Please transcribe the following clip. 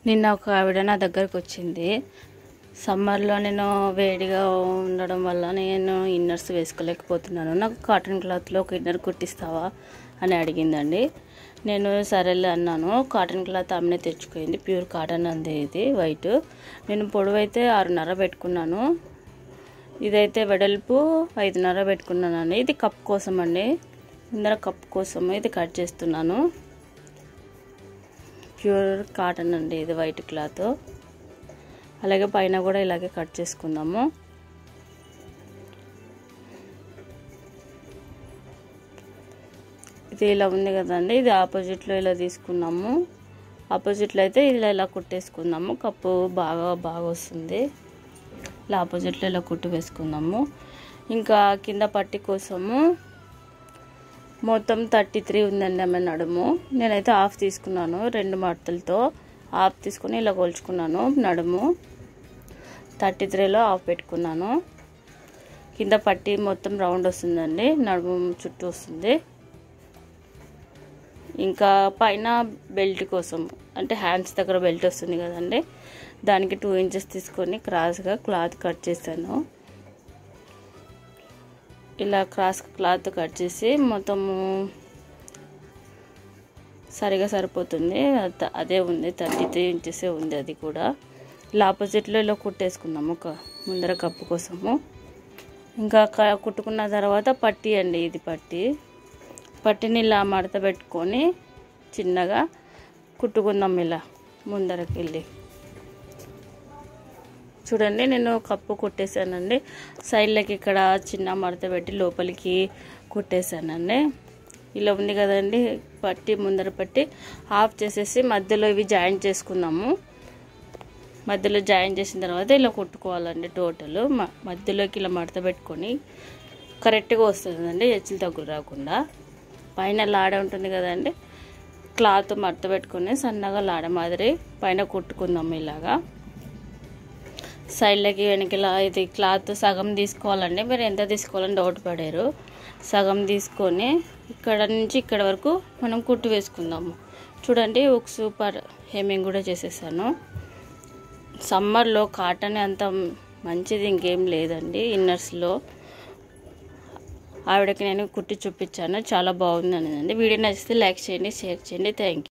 నిన్న ఒక ఆవిడ నా దగ్గరకు వచ్చింది. సమ్మర్లో నేను వేడిగా ఉండడం వల్ల నేను ఇన్నర్స్ వేసుకోలేకపోతున్నాను, నాకు కాటన్ క్లాత్లో ఒక ఇన్నర్ కుట్టిస్తావా అని అడిగిందండి. నేను సరేలే అన్నాను. కాటన్ క్లాత్ ఆమెనే తెచ్చుకుంది, ప్యూర్ కాటన్ అంది. ఇది వైట్. నేను పొడవు అయితే 6.5 పెట్టుకున్నాను, ఇదైతే వెడల్పు 5.5 పెట్టుకున్నానండి. ఇది కప్ కోసం అండి, ముందర కప్ కోసం ఇది కట్ చేస్తున్నాను. ప్యూర్ కాటన్ అండి ఇది, వైట్ క్లాత్. అలాగే పైన కూడా ఇలాగే కట్ చేసుకుందాము. ఇది ఇలా ఉంది కదండి, ఇది ఆపోజిట్లో ఇలా తీసుకున్నాము. ఆపోజిట్లో అయితే ఇలా కుట్టేసుకుందాము. కప్పు బాగా వస్తుంది. ఇలా ఆపోజిట్లో ఇలా కుట్టు వేసుకుందాము. ఇంకా కింద పట్టి కోసము మొత్తం 33 ఉందండి ఆమె నడుము. నేనైతే హాఫ్ తీసుకున్నాను, 2 మడతలతో హాఫ్ తీసుకుని ఇలా కొలుచుకున్నాను. నడుము 33లో హాఫ్ పెట్టుకున్నాను. కింద పట్టి మొత్తం రౌండ్ వస్తుందండి, నడుము చుట్టూ వస్తుంది. ఇంకా పైన బెల్ట్ కోసం అంటే హ్యాండ్స్ దగ్గర బెల్ట్ వస్తుంది కదండి, దానికి 2 ఇంచెస్ తీసుకొని క్రాస్గా క్లాత్ కట్ చేశాను. ఇలా క్రాస్ క్లాత్ కట్ చేసి మొత్తము సరిగా సరిపోతుంది. అదే ఉంది, 33 ఇంచెసే ఉంది అది కూడా. ఇలా ఆపోజిట్లో ఇలా కుట్టేసుకుందాము ఒక ముందర కప్పు కోసము. ఇంకా కుట్టుకున్న తర్వాత పట్టీ అండి, ఇది పట్టీని ఇలా మడత పెట్టుకొని చిన్నగా కుట్టుకుందాం. ఇలా ముందరకి వెళ్ళి చూడండి, నేను కప్పు కుట్టేశానండి. సైడ్లకి ఇక్కడ చిన్న మడత పెట్టి లోపలికి కుట్టేశానండి. ఇలా ఉంది కదండి పట్టి, ముందర పట్టి హాఫ్ చేసేసి మధ్యలో ఇవి జాయింట్ చేసుకుందాము. మధ్యలో జాయిన్ చేసిన తర్వాత ఇలా కుట్టుకోవాలండి. టోటల్ మధ్యలోకి ఇలా మడత పెట్టుకొని కరెక్ట్గా వస్తుందండి, హెచ్చులు తగ్గులు రాకుండా. పైన లాడ ఉంటుంది కదండి, క్లాత్ మడత పెట్టుకొని సన్నగా లాడ మాదిరి పైన కుట్టుకుందాము. ఇలాగా సైడ్లకి వెనకలా ఇది క్లాత్ సగం తీసుకోవాలండి. మీరు ఎంత తీసుకోవాలని డౌట్ పడారు. సగం తీసుకొని ఇక్కడ నుంచి ఇక్కడ వరకు మనం కుట్టు వేసుకుందాము. చూడండి, ఒక సూపర్ హెమ్మింగ్ కూడా చేసేసాను. సమ్మర్లో కాటన్ అంత మంచిది ఇంకేం లేదండి. ఇన్నర్స్లో ఆవిడకి నేను కుట్టి చూపించాను, చాలా బాగుంది అనేది. వీడియో నచ్చితే లైక్ చేయండి, షేర్ చేయండి. Thank you.